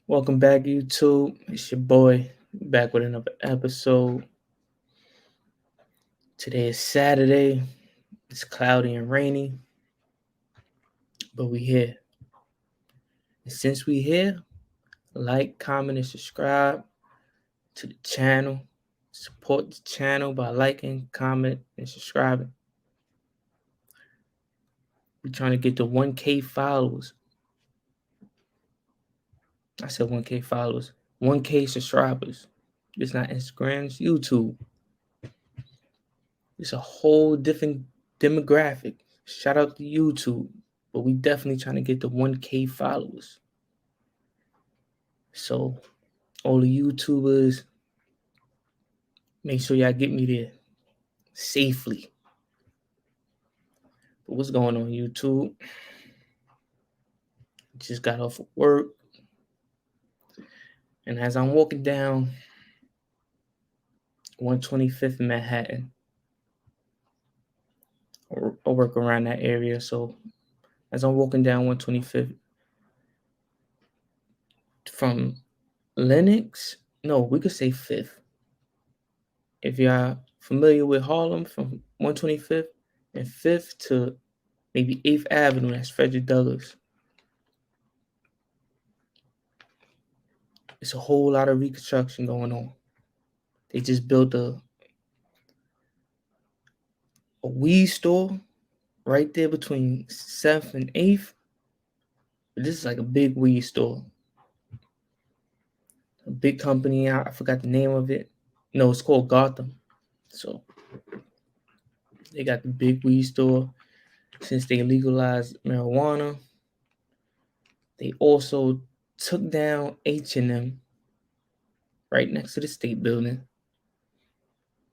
Welcome back, YouTube. It's your boy back with another episode. Today is Saturday. It's cloudy and rainy, but we here. And since we here, like, comment, and subscribe to the channel. Support the channel by liking, comment, and subscribing. We're trying to get to 1K followers. I said 1K followers. 1K subscribers. It's not Instagram, it's YouTube. It's a whole different demographic. Shout out to YouTube. But we definitely trying to get to 1K followers. So all the YouTubers, make sure y'all get me there safely. But what's going on, YouTube? Just got off of work. And as I'm walking down 125th in Manhattan, I work around that area. So as I'm walking down 125th from Lenox, no, we could say 5th. If y'all familiar with Harlem, from 125th and 5th to maybe 8th Avenue, that's Frederick Douglass. It's a whole lot of reconstruction going on. They just built a weed store right there between 7th and 8th. But this is like a big weed store. A big company, I forgot the name of it. No, it's called Gotham. So they got the big weed store. Since they legalized marijuana, they also took down H&M right next to the State Building,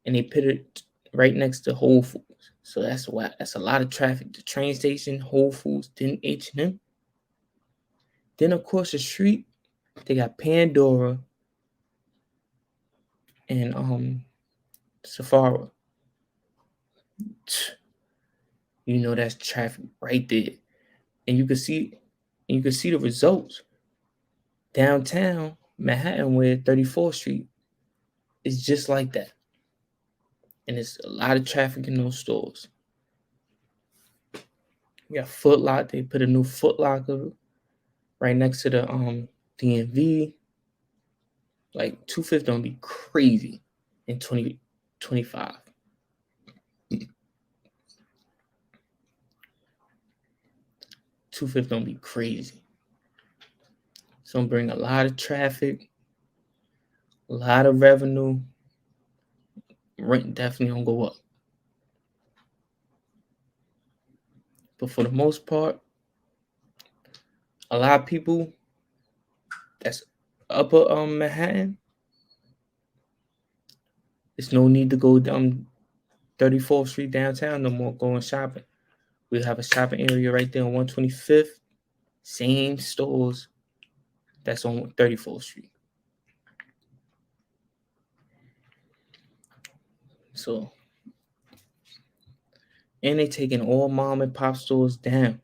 and they put it right next to Whole Foods. So that's a lot of traffic. The train station, Whole Foods, then H&M. Then across the street, they got Pandora and Sephora. You know that's traffic right there, and you can see the results downtown Manhattan, where 34th Street is just like that, and it's a lot of traffic in those stores. We got Foot Locker. They put a new Foot Locker right next to the DMV. Like 250 don't be crazy in 2025. $250 don't be crazy. It's gonna bring a lot of traffic, a lot of revenue. Rent definitely gonna go up. But for the most part, a lot of people that's upper Manhattan, there's no need to go down 34th Street downtown no more going shopping. We have a shopping area right there on 125th, same stores that's on 34th Street. So, and they taking all mom and pop stores down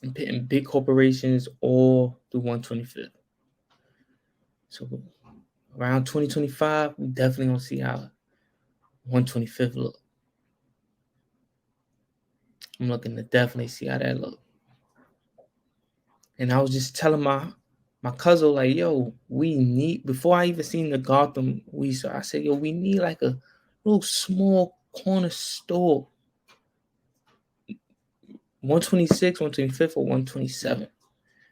and putting big corporations all through 125th. So around 2025, we definitely gonna see how 125th look. I'm looking to definitely see how that look. And I was just telling my cousin, like, yo, we need, before I even seen the Gotham weed store, I said, yo, we need like a little small corner store. 126, 125th, or 127.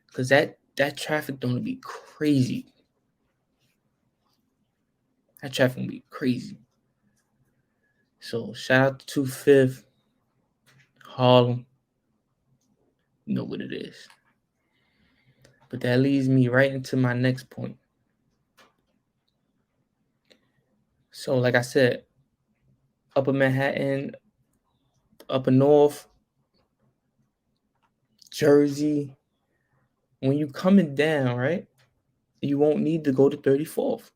Because that traffic don't be crazy. That traffic gonna be crazy. So shout out to 25th, Harlem. You know what it is. But that leads me right into my next point. So like I said, Upper Manhattan, Upper North, Jersey, when you coming down, right, you won't need to go to 34th.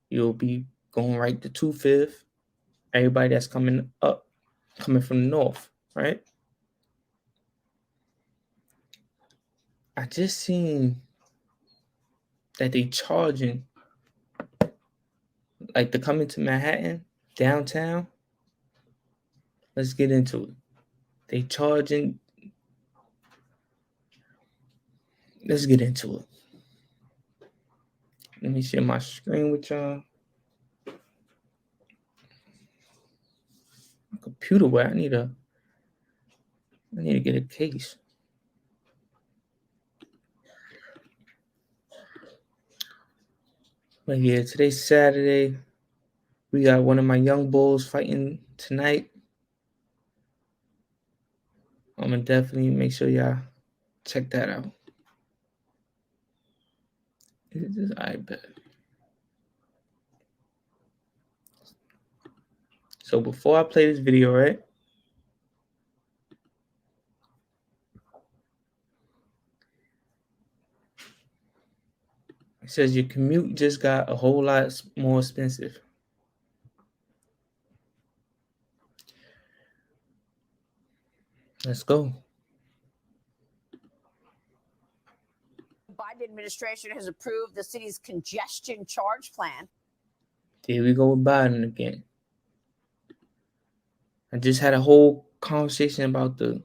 You'll be going right to 25th. Everybody that's coming up, coming from the north, right? I just seen that they charging, like, to come into Manhattan, downtown. Let's get into it. They charging. Let's get into it. Let me share my screen with y'all. Computer where I need to get a case. But yeah, today's Saturday. We got one of my young bulls fighting tonight. I'm gonna definitely make sure y'all check that out. Is this iPad? So before I play this video, right? It says your commute just got a whole lot more expensive. Let's go. The Biden administration has approved the city's congestion charge plan. Here we go with Biden again. I just had a whole conversation about the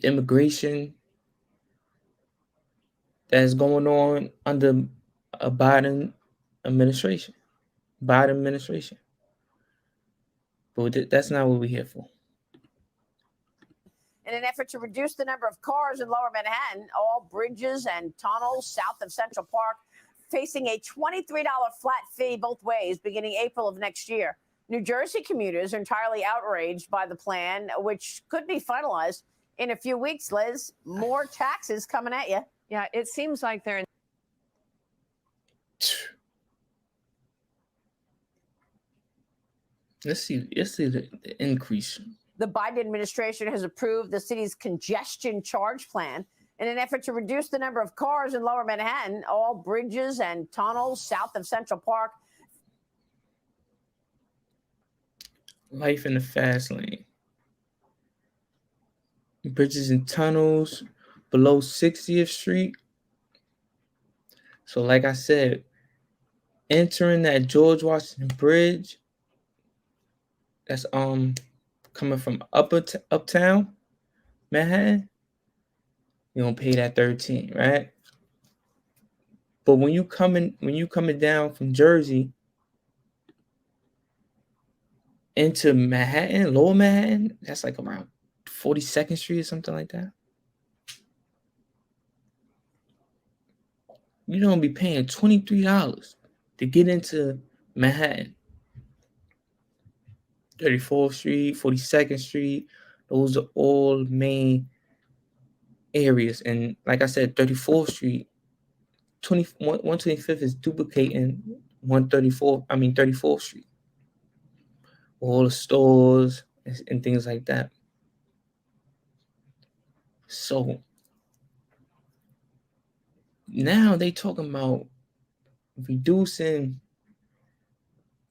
immigration that's going on under a Biden administration. But that's not what we're here for. In an effort to reduce the number of cars in lower Manhattan, all bridges and tunnels south of Central Park facing a $23 flat fee both ways beginning April of next year. New Jersey commuters are entirely outraged by the plan, which could be finalized in a few weeks. Liz, more taxes coming at you. Yeah, it seems like they're in. Let's see the increase. The Biden administration has approved the city's congestion charge plan in an effort to reduce the number of cars in lower Manhattan, all bridges and tunnels south of Central Park. Life in the fast lane. Bridges and tunnels below 60th Street. So like I said, entering that George Washington Bridge, that's coming from uptown Manhattan, you're gonna pay that 13, right? But when you coming down from Jersey into Manhattan, lower Manhattan, that's like around 42nd Street or something like that. You're gonna be paying $23 to get into Manhattan. 34th Street, 42nd Street, those are all main areas. And like I said, 34th Street, 125th is duplicating 34th Street. All the stores and things like that. So now they talking about reducing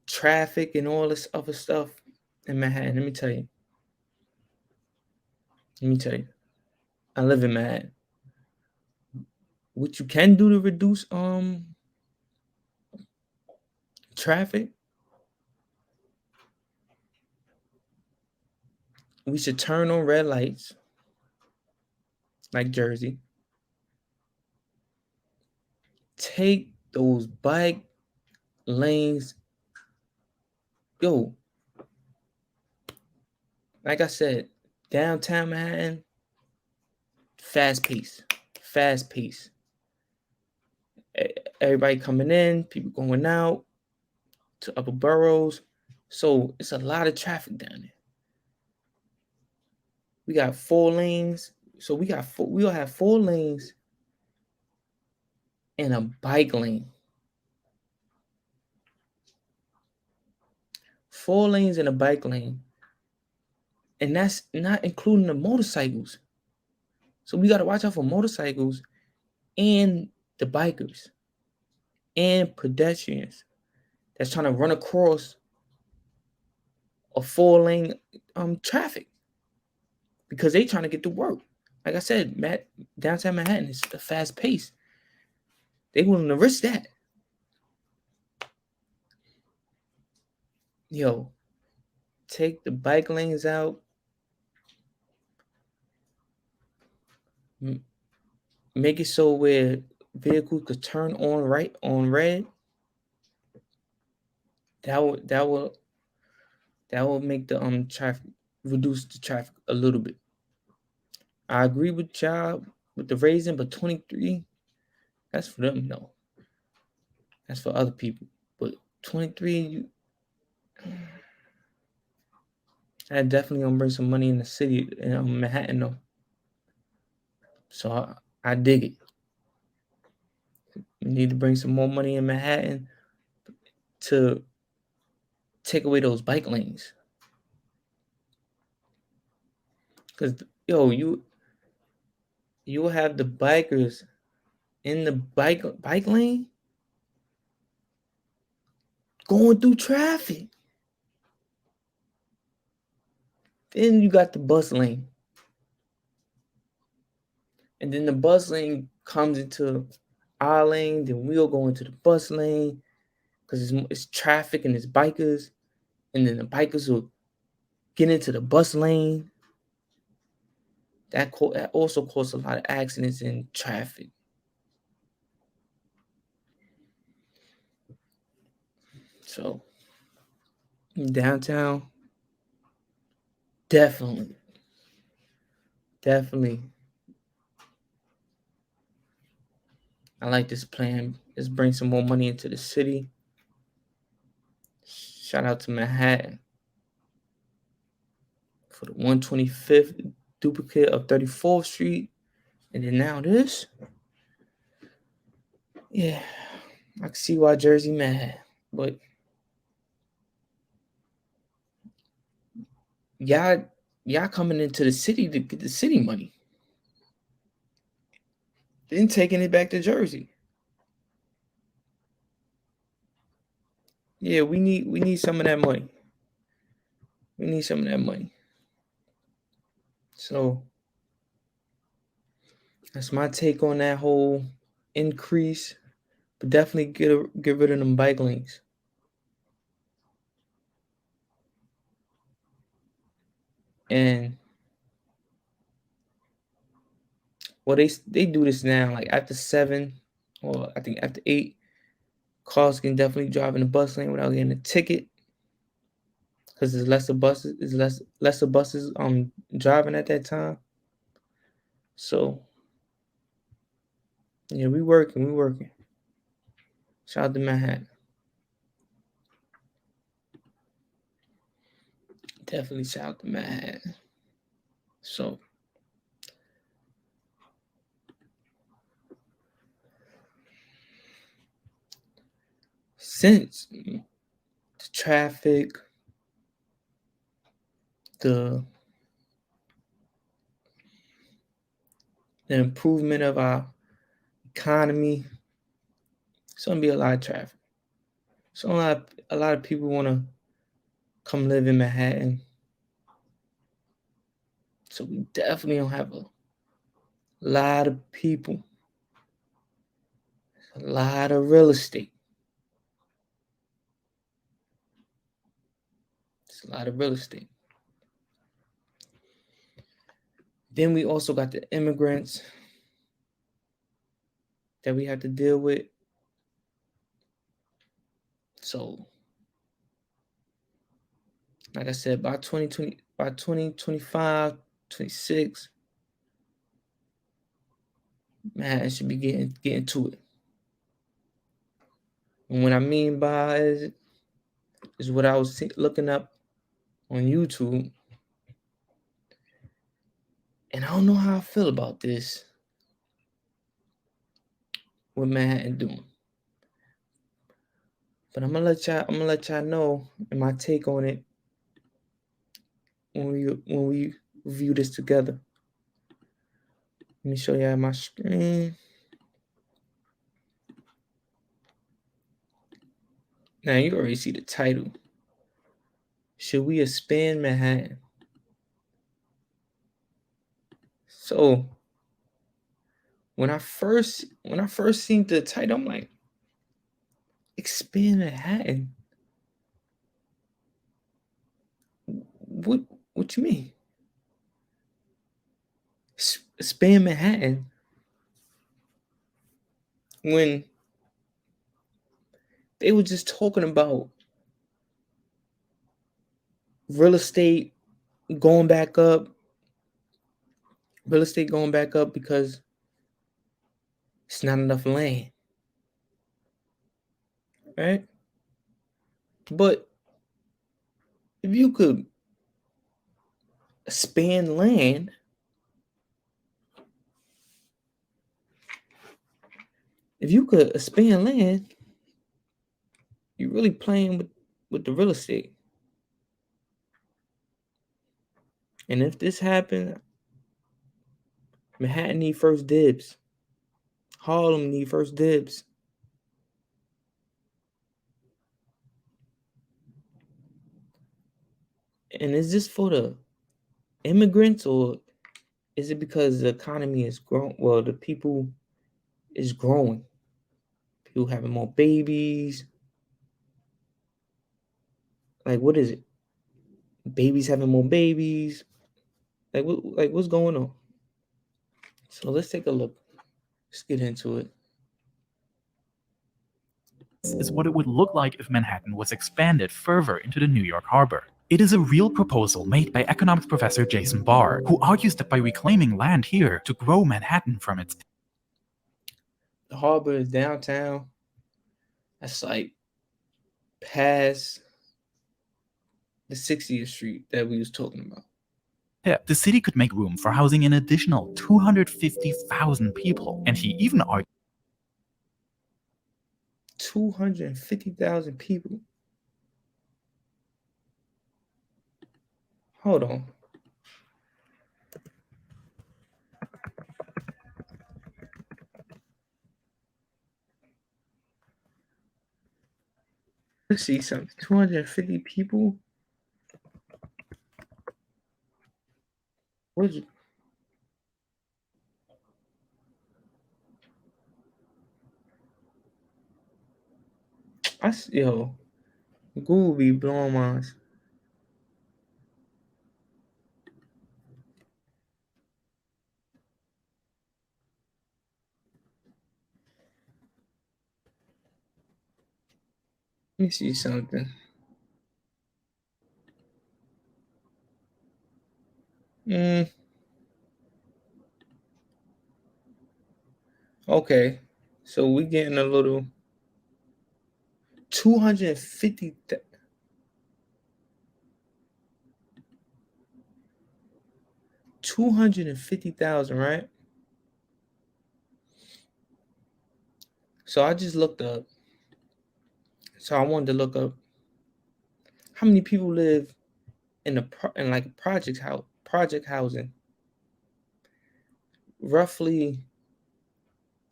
traffic and all this other stuff in Manhattan. Let me tell you. I live in Manhattan. What you can do to reduce traffic, we should turn on red lights like Jersey. Take those bike lanes. Yo, like I said, downtown Manhattan, fast pace. Everybody coming in, people going out to upper boroughs. So it's a lot of traffic down there. We got 4 lanes. So we'll have 4 lanes and a bike lane. 4 lanes and a bike lane. And that's not including the motorcycles. So we got to watch out for motorcycles and the bikers and pedestrians that's trying to run across a 4-lane traffic because they trying to get to work. like I said, downtown Manhattan is a fast pace. They willing to risk that. Yo, take the bike lanes out. Make it so where vehicles could turn on right on red. That will make the traffic, reduce the traffic a little bit. I agree with y'all with the raising, but 23, that's for them, no. That's for other people. But 23, that definitely gonna bring some money in the city in Manhattan though. So I dig it. We need to bring some more money in Manhattan to take away those bike lanes. Cause you will have the bikers in the bike lane going through traffic. Then you got the bus lane. And then the bus lane comes into our lane, then we'll go into the bus lane because it's traffic and it's bikers. And then the bikers will get into the bus lane. That also causes a lot of accidents in traffic. So downtown, definitely. I like this plan. Let's bring some more money into the city. Shout out to Manhattan for the 125th duplicate of 34th Street. And then now this. Yeah, I can see why Jersey mad. But y'all coming into the city to get the city money. Then taking it back to Jersey. Yeah, we need some of that money. We need some of that money. So that's my take on that whole increase. But definitely get rid of them bike lanes. And well, they do this now. Like after 7, or I think after 8, cars can definitely drive in the bus lane without getting a ticket. Because there's lesser buses driving at that time. So yeah, we working. Shout out to Manhattan. Definitely shout out to Manhattan. So since the traffic, the improvement of our economy, it's gonna be a lot of traffic. So a lot of people want to come live in Manhattan. So we definitely don't have a lot of people, a lot of real estate. It's a lot of real estate. Then we also got the immigrants that we have to deal with. So, like I said, by 2025, 26, man, I should be getting to it. And what I mean by is what I was looking up on YouTube. And I don't know how I feel about this, what Manhattan doing. But I'm gonna let y'all know and my take on it when we review this together. Let me show y'all my screen. Now you already see the title. Should we expand Manhattan? So when I first seen the title, I'm like, expand Manhattan. What you mean? Expand Manhattan when they were just talking about real estate going back up, because it's not enough land, right? But if you could expand land, you're really playing with the real estate. And if this happened, Manhattan need first dibs. Harlem need first dibs. And is this for the immigrants, or is it because the economy is growing? Well, the people is growing. People having more babies. Like, what is it? Babies having more babies. What's going on? So let's take a look. Let's get into it. This is what it would look like if Manhattan was expanded further into the New York harbor. It is a real proposal made by economics professor Jason Barr, who argues that by reclaiming land here to grow Manhattan from its... The harbor is downtown. That's like past the 60th Street that we was talking about. Yeah, the city could make room for housing an additional 250,000 people, and he even argued 250,000 people. Hold on. Let's see something. 250 people. What's it? Yo, Google be blowing minds. Let me see something. Okay, so we getting a little 250. 250,000, right? So I just looked up. So I wanted to look up how many people live in like project housing. Roughly,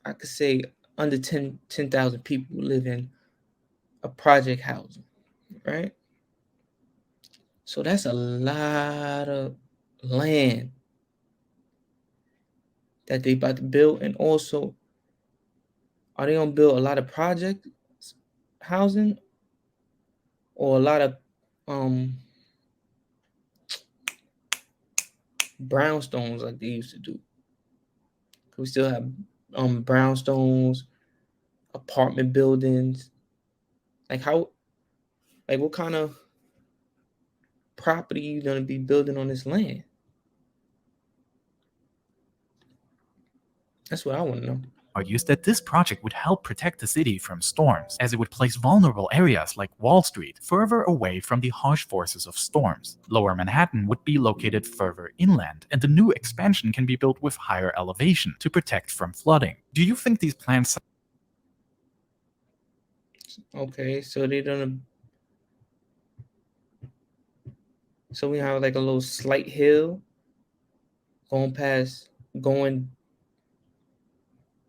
I could say under 10,000 people live in a project housing, right? So that's a lot of land that they about to build. And also, are they gonna build a lot of project housing or a lot of brownstones like they used to do? We still have brownstones, apartment buildings. Like what kind of property you gonna be building on this land? That's what I want to know. argues that this project would help protect the city from storms, as it would place vulnerable areas like Wall Street further away from the harsh forces of storms. Lower Manhattan would be located further inland, and the new expansion can be built with higher elevation to protect from flooding. Do you think these plans... Okay, so they're gonna. So we have like a little slight hill going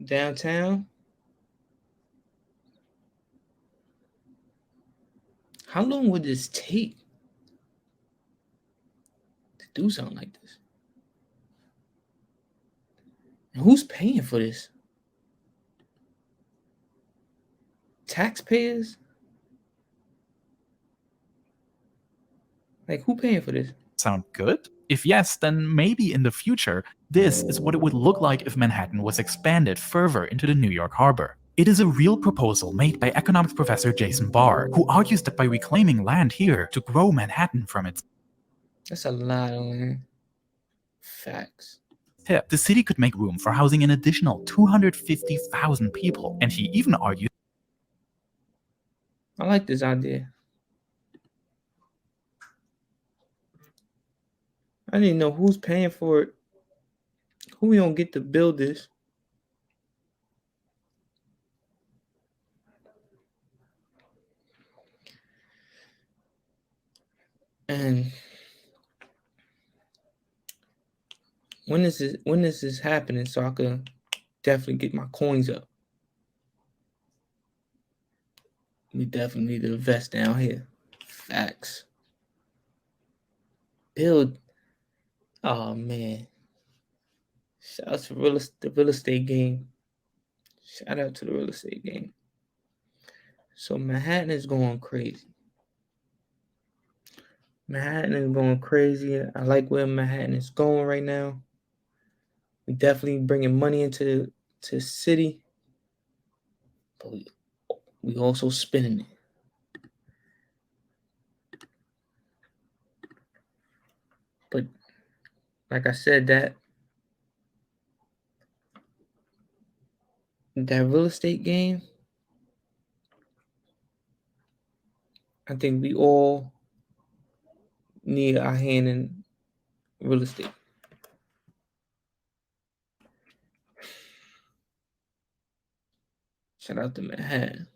downtown. How long would this take to do something like this? Who's paying for this? Taxpayers? Like, who paying for this? Sound good? If yes, then maybe in the future, this is what it would look like if Manhattan was expanded further into the New York harbor. It is a real proposal made by economics professor Jason Barr, who argues that by reclaiming land here to grow Manhattan from its That's a lot of land. Facts. tip, the city could make room for housing an additional 250,000 people, and he even argues I like this idea. I need to know who's paying for it. Who we gonna get to build this? And when is this happening so I can definitely get my coins up? We definitely need to invest down here. Facts. Build. Oh man. Shout out to the real estate game. Shout out to the real estate game. So Manhattan is going crazy. Manhattan is going crazy. I like where Manhattan is going right now. We definitely bringing money into the city, but we also spending it. But like I said, that real estate game, I think we all need our hand in real estate. Shout out to Manhattan.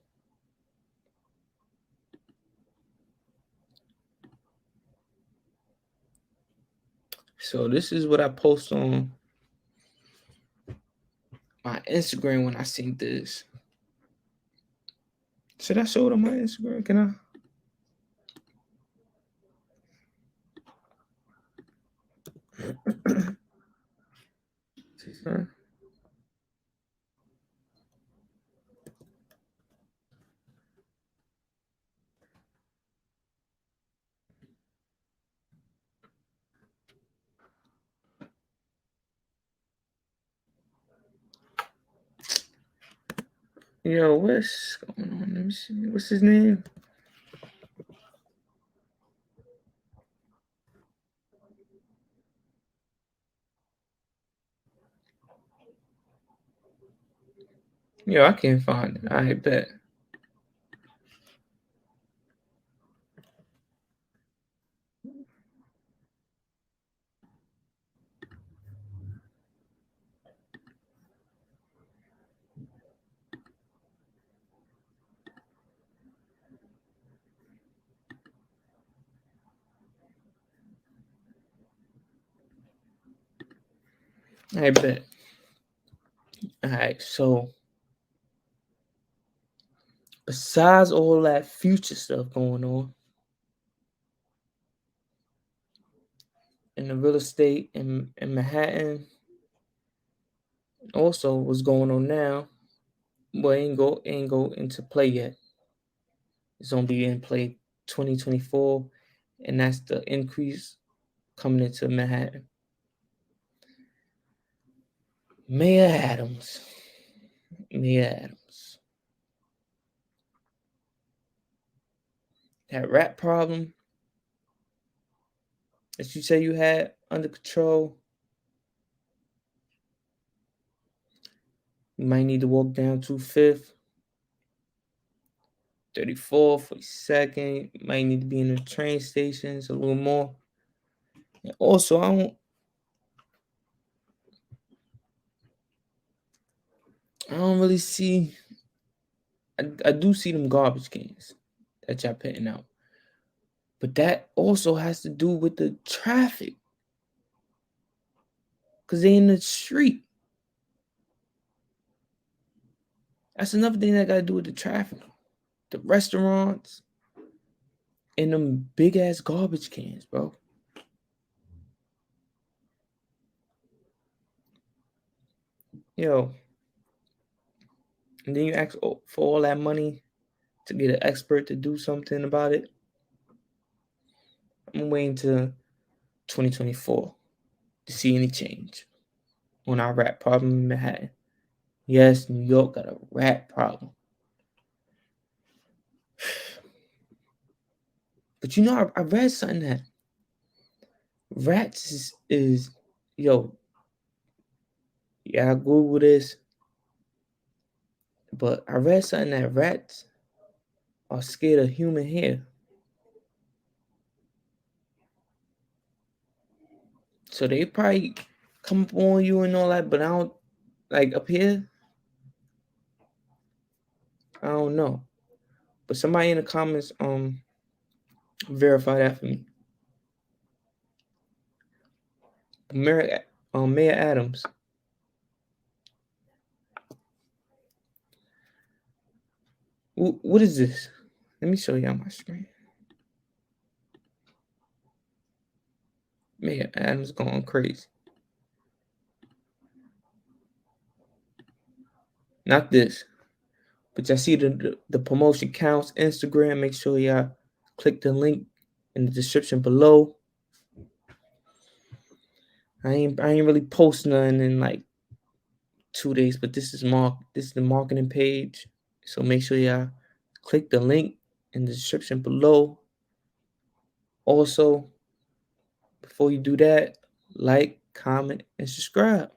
So this is what I post on my Instagram when I seen this. Should I show it on my Instagram? Can I? Yo, what's going on? Let me see. What's his name? Yo, I can't find it. I bet. I bet. All right, so besides all that future stuff going on in the real estate in Manhattan, also what's going on now, but ain't go into play yet. It's gonna be in play 2024, and that's the increase coming into Manhattan. Mayor Adams. That rat problem that you say you had under control, you might need to walk down to 5th, 34th, 42nd. You might need to be in the train stations a little more. And also, I don't really see. I do see them garbage cans that y'all putting out, but that also has to do with the traffic, cause they in the street. That's another thing that got to do with the traffic, the restaurants, and them big ass garbage cans, bro. Yo, and then you ask for all that money to get an expert to do something about it. I'm waiting to 2024 to see any change on our rat problem in Manhattan. Yes, New York got a rat problem. But you know, I read something that rats is yo, yeah, I Google this, but I read something that rats are scared of human hair. So they probably come up on you and all that, but I don't, like, up here, I don't know. But somebody in the comments verify that for me. Mayor Adams. What is this? Let me show you on my screen. Mayor Adams going crazy. Not this. But y'all see the promotion counts, Instagram. Make sure y'all click the link in the description below. I ain't really posting nothing in like 2 days, but this is the marketing page. So make sure y'all click the link in the description below. Also, before you do that, like, comment, and subscribe.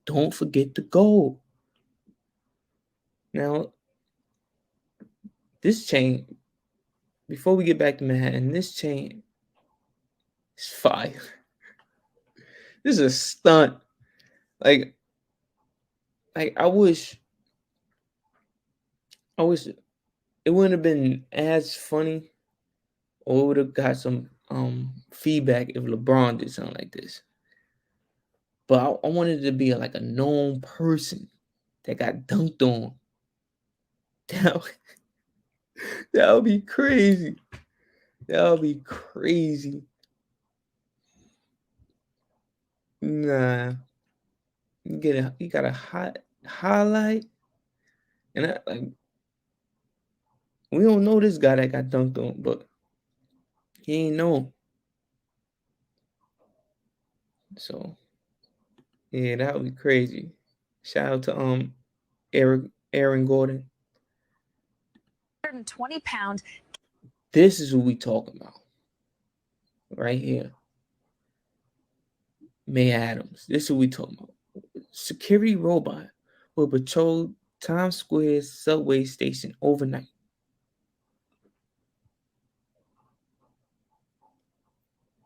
Don't forget the goal. Now, this chain, before we get back to Manhattan, this chain is fire. This is a stunt. Like I wish it wouldn't have been as funny, or it would have got some feedback if LeBron did something like this. But I wanted it to be like a known person that got dunked on. That would be crazy. That would be crazy. Nah, you got a hot highlight, and we don't know this guy that got dunked on, but he ain't known. So yeah, that would be crazy. Shout out to Aaron Gordon. 120-pound. This is what we talking about right here. May Adams. This is what we talking about. Security robot will patrol Times Square's subway station overnight.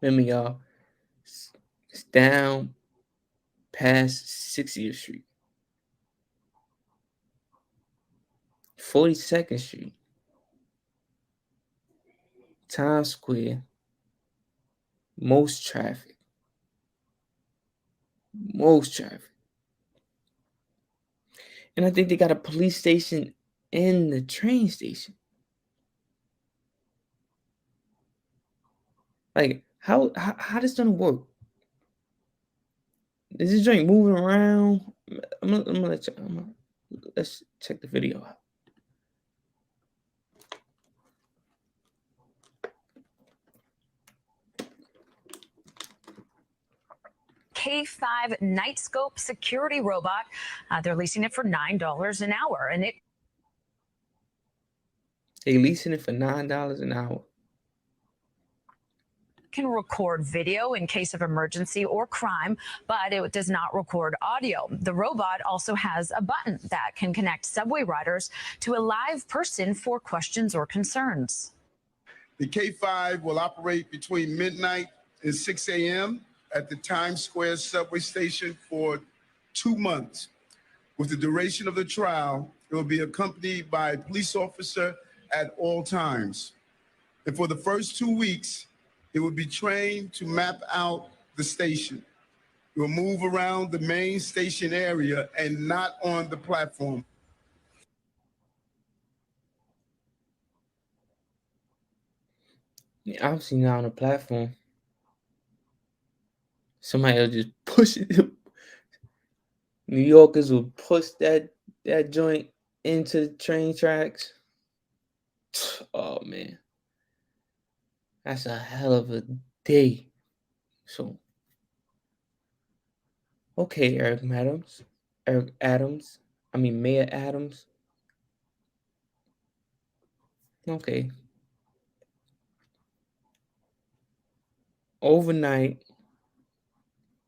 Remember, y'all, it's down past 60th Street, 42nd Street, Times Square, most traffic. And I think they got a police station in the train station. Like, how this gonna work? Is this joint moving around? I'm gonna let you. Let's check the video out. K5 Nightscope security robot. They're leasing it for $9 an hour, and They leasing it for $9 an hour. can record video in case of emergency or crime, but it does not record audio. The robot also has a button that can connect subway riders to a live person for questions or concerns. The K5 will operate between midnight and 6 a.m. at the Times Square subway station for 2 months. With the duration of the trial, it will be accompanied by a police officer at all times. And for the first 2 weeks, it will be trained to map out the station. It will move around the main station area and not on the platform. Yeah, obviously not on the platform. Somebody will just push it. New Yorkers will push that joint into the train tracks. Oh man, that's a hell of a day. So, okay, Mayor Adams. Okay, overnight,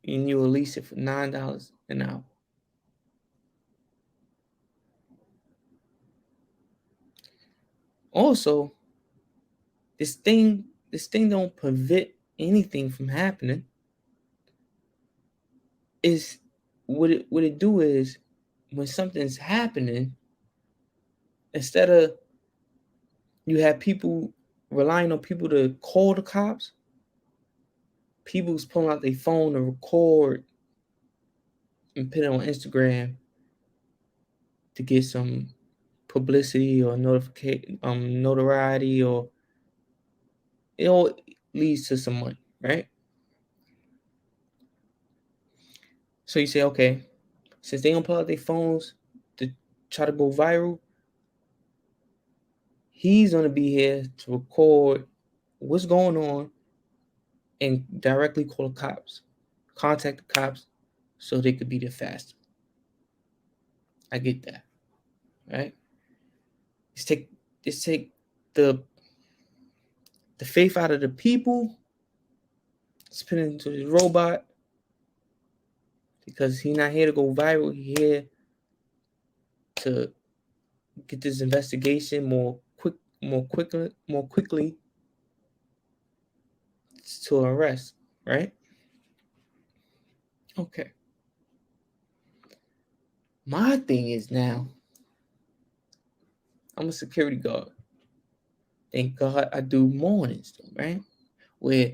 and you will lease it for $9 an hour. Also, this thing don't prevent anything from happening. Is what it do is when something's happening, instead of you have people relying on people to call the cops, people's pulling out their phone to record and put it on Instagram to get some publicity or notoriety, or it all leads to some money, right? So you say, okay, since they don't pull out their phones to try to go viral, he's gonna be here to record what's going on and directly call the cops, contact the cops, so they could be there faster. I get that, right? Let's take the faith out of the people, spin it into the robot, because he's not here to go viral. He's here to get this investigation more quickly to arrest, right? Okay. My thing is, now I'm a security guard. Thank God I do mornings, right? Where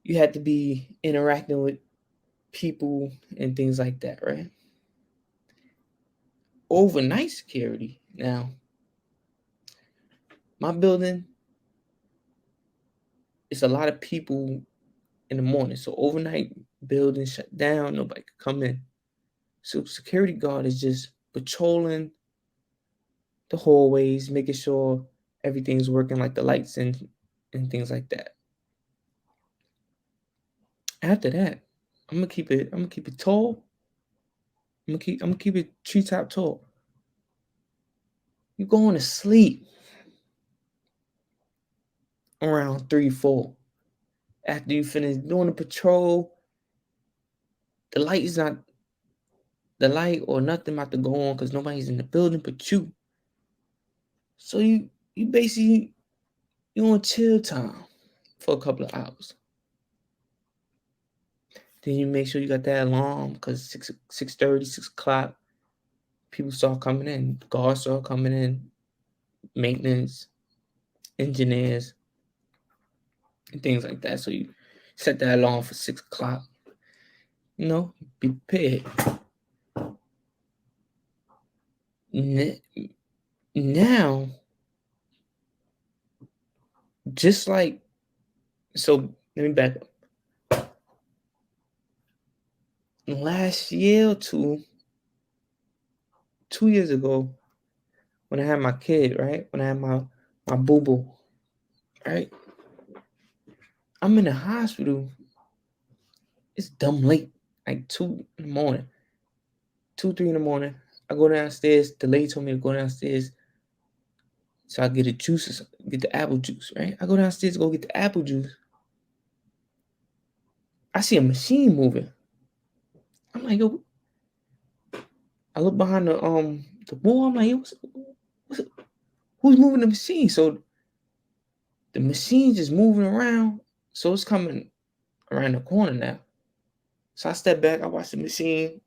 you had to be interacting with people and things like that, right? Overnight security. Now, my building, it's a lot of people in the morning. So overnight, building shut down, nobody could come in. So security guard is just patrolling the hallways, making sure everything's working, like the lights and things like that. After that, I'm gonna keep it tall. I'm gonna keep it treetop tall. You're going to sleep around 3, 4. After you finish doing the patrol, the light or nothing about to go on because nobody's in the building but you. So you basically, you on chill time for a couple of hours. Then you make sure you got that alarm, because 6:30, 6 o'clock, people start coming in. Guards start coming in, maintenance, engineers, and things like that. So you set that alarm for 6 o'clock. Be prepared. Now, just like, so let me back up. Last year or 2 years ago, when I had my kid, right? When I had my boo-boo, right? I'm in the hospital. It's dumb late, like 2 in the morning, 2, 3 in the morning. I go downstairs. The lady told me to go downstairs so I get get the apple juice, right? I go downstairs to go get the apple juice. I see a machine moving. I'm like, yo. I look behind the wall. I'm like, yo, who's moving the machine? So the machine's just moving around. So it's coming around the corner now. So I step back. I watch the machine,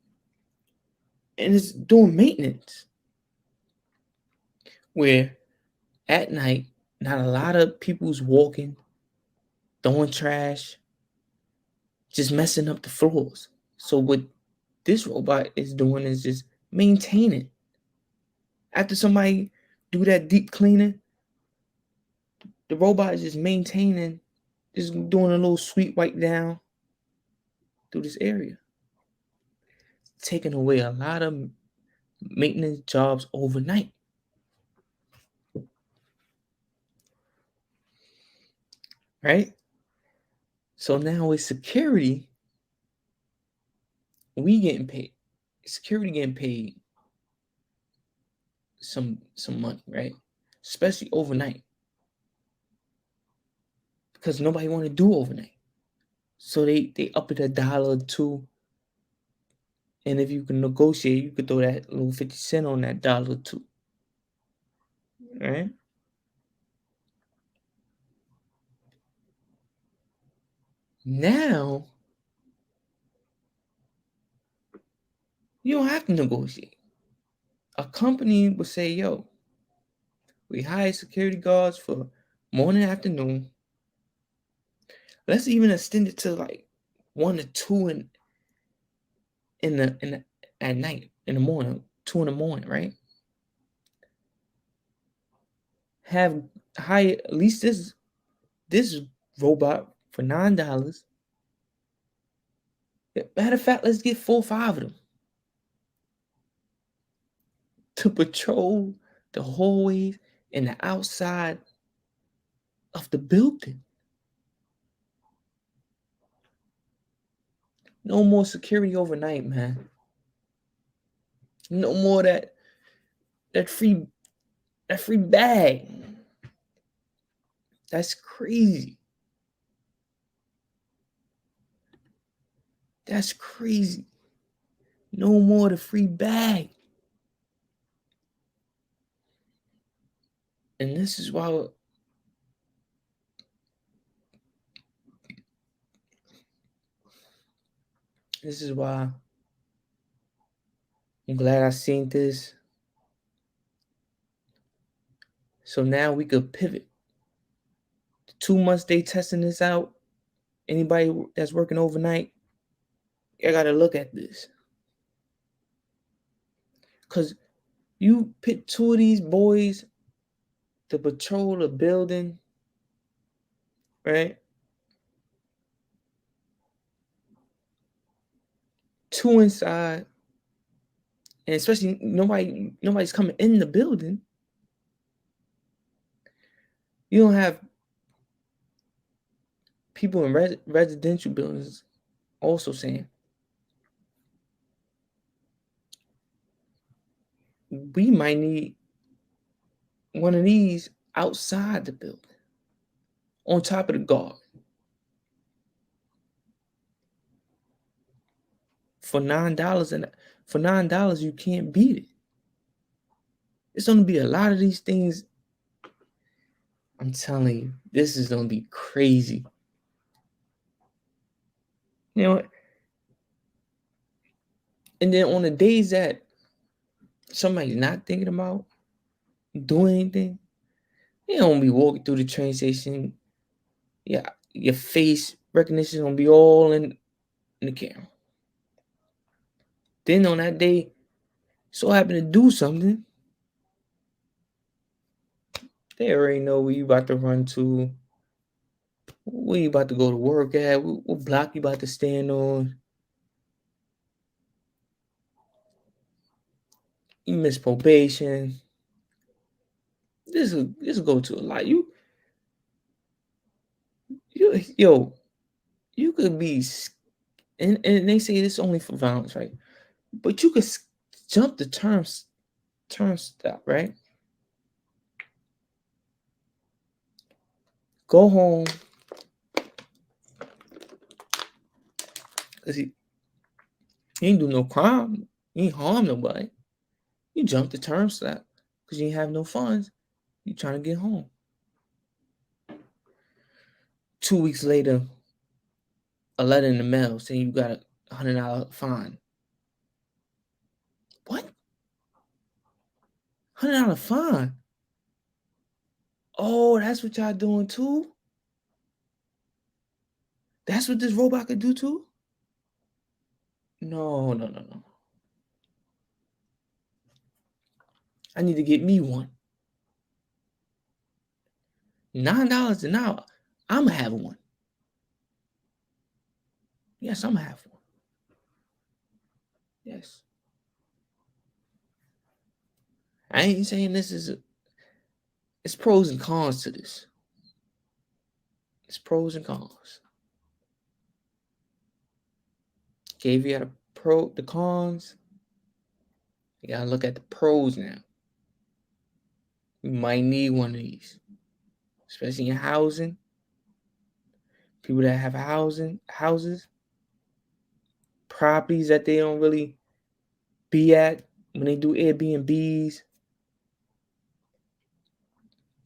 and it's doing maintenance. Where at night, not a lot of people's walking, throwing trash, just messing up the floors. So what this robot is doing is just maintaining. After somebody do that deep cleaning, the robot is just maintaining, just doing a little sweep wipe down through this area. taking away a lot of maintenance jobs overnight. Right? So now with security, we getting paid. Security getting paid some money, right? Especially overnight. Because nobody want to do overnight. So they up it $1 or $2. And if you can negotiate, you could throw that little 50 cents on that $1 or $2. Right? Now you don't have to negotiate. A company will say, yo, we hire security guards for morning and afternoon. Let's even extend it to like 1 or 2 at night, in the morning, 2 in the morning, right? Have hire at least this robot for $9. Matter of fact, let's get 4 or 5 of them to patrol the hallways and the outside of the building. No more security overnight, man. No more that free bag. That's crazy. That's crazy. No more the free bag. And this is why I'm glad I seen this. So now we could pivot. 2 months they testing this out. Anybody that's working overnight, I gotta look at this. Cause you put 2 of these boys to patrol a building, right? 2 inside, and especially nobody's coming in the building. You don't have people in residential buildings also saying, we might need one of these outside the building, on top of the guard. For $9, and for $9 you can't beat it. It's gonna be a lot of these things. I'm telling you, this is gonna be crazy. You know, and then on the days that somebody's not thinking about doing anything, they don't be walking through the train station. Yeah, your face recognition gonna be all in the camera. Then on that day, so happen to do something, they already know where you about to run to, where you about to go to work at, what block you about to stand on. You miss probation. This will go to a lot. You could be, and they say this only for violence, right? But you could jump the turnstile, right? Go home, cause you ain't do no crime, you ain't harm nobody. You jump the turnstile because you ain't have no funds. You trying to get home. 2 weeks later, a letter in the mail saying you got a $100 fine. What? $100 fine? Oh, that's what y'all doing too? That's what this robot could do too? No. I need to get me one. $9 an hour. I'm gonna have one. Yes, I'm gonna have one. Yes. I ain't saying this is it's pros and cons to this. It's pros and cons. Gave you the cons. You gotta look at the pros now. You might need one of these, especially in housing. People that have houses, properties that they don't really be at when they do Airbnbs.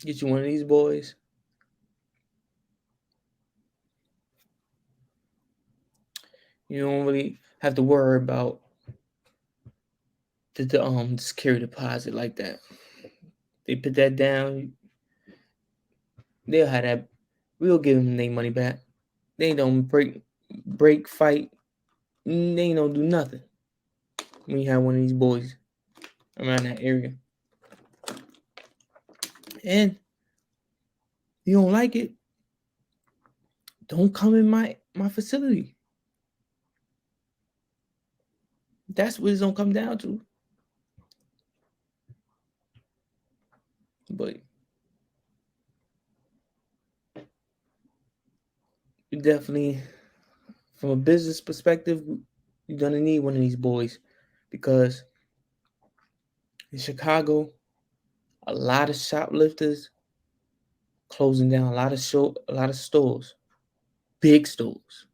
Get you one of these boys. You don't really have to worry about the security deposit like that. They put that down. They'll have that. We'll give them their money back. They don't break, fight. They ain't don't do nothing when you have one of these boys around that area. And you don't like it, don't come in my facility. That's what it's gonna come down to. But you definitely, from a business perspective, you're gonna need one of these boys, because in Chicago, a lot of shoplifters closing down a lot of stores, big stores.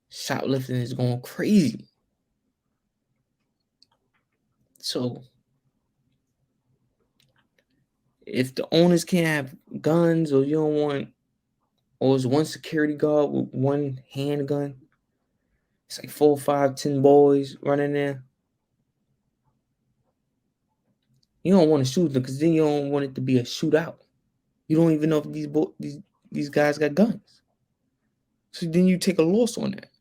Shoplifting is going crazy. So if the owners can't have guns, or you don't want, or it's one security guard with one handgun, it's like 4, 5, 10 boys running there. You don't want to shoot them, because then you don't want it to be a shootout. You don't even know if these guys got guns. So then you take a loss on that.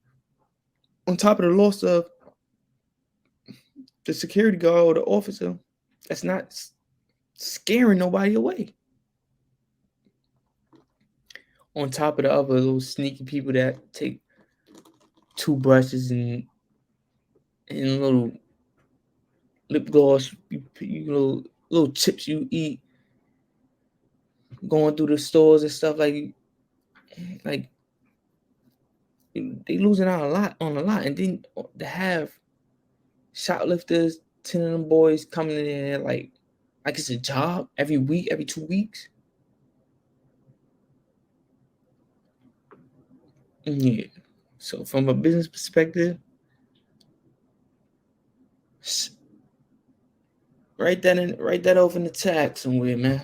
On top of the loss of the security guard or the officer, that's not scaring nobody away. On top of the other little sneaky people that take toothbrushes and little lip gloss, little chips you eat, going through the stores and stuff, like they losing out on a lot. And then to have shoplifters, 10 of them boys coming in there like it's a job every week, every 2 weeks. Yeah. So from a business perspective, write that off in the tag somewhere, man.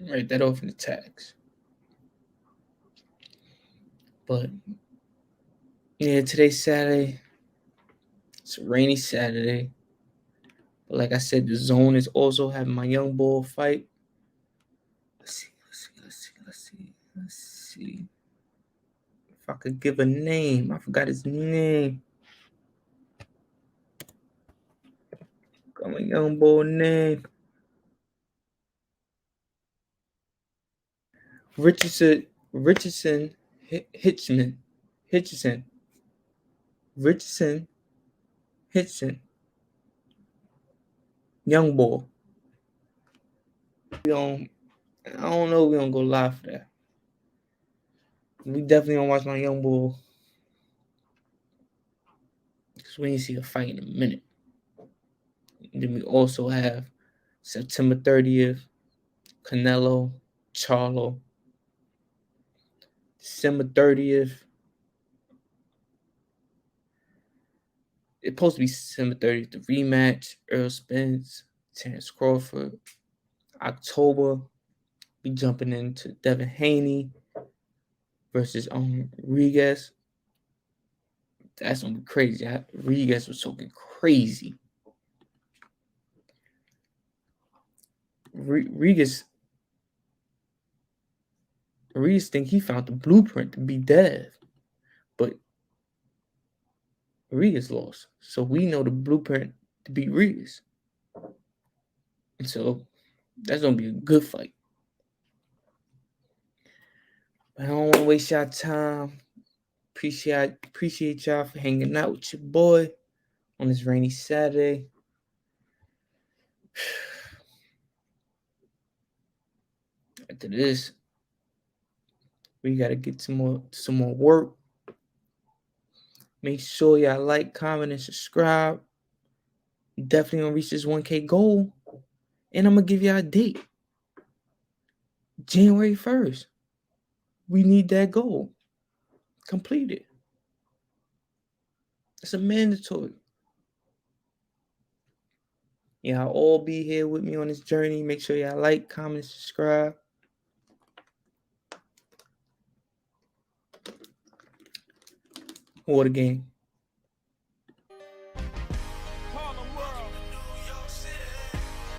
Write that off in the tags. But yeah, today's Saturday. It's a rainy Saturday. But like I said, the zone is also having my young bull fight. Let's see. If I could give a name. I forgot his name. Got my young bull name. Richardson Hitchson. Young boy. I don't know if we're gonna go live for that. We definitely gonna watch my young boy, because we ain't see a fight in a minute. And then we also have September 30th, Canelo, Charlo. December 30th. It's supposed to be December 30th, the rematch, Earl Spence, Terrence Crawford. October, we jumping into Devin Haney versus Rodriguez. That's gonna be crazy. Rodriguez was talking crazy. Rodriguez think he found the blueprint to be Dev, but Rodriguez lost. So we know the blueprint to beat Rodriguez. And so that's gonna be a good fight. But I don't want to waste y'all time. Appreciate y'all for hanging out with your boy on this rainy Saturday. After this, we gotta get some more work. Make sure y'all like, comment, and subscribe. Definitely gonna reach this 1K goal. And I'm gonna give y'all a date. January 1st. We need that goal completed. It's a mandatory. Y'all all be here with me on this journey. Make sure y'all like, comment, subscribe. Watah Gang.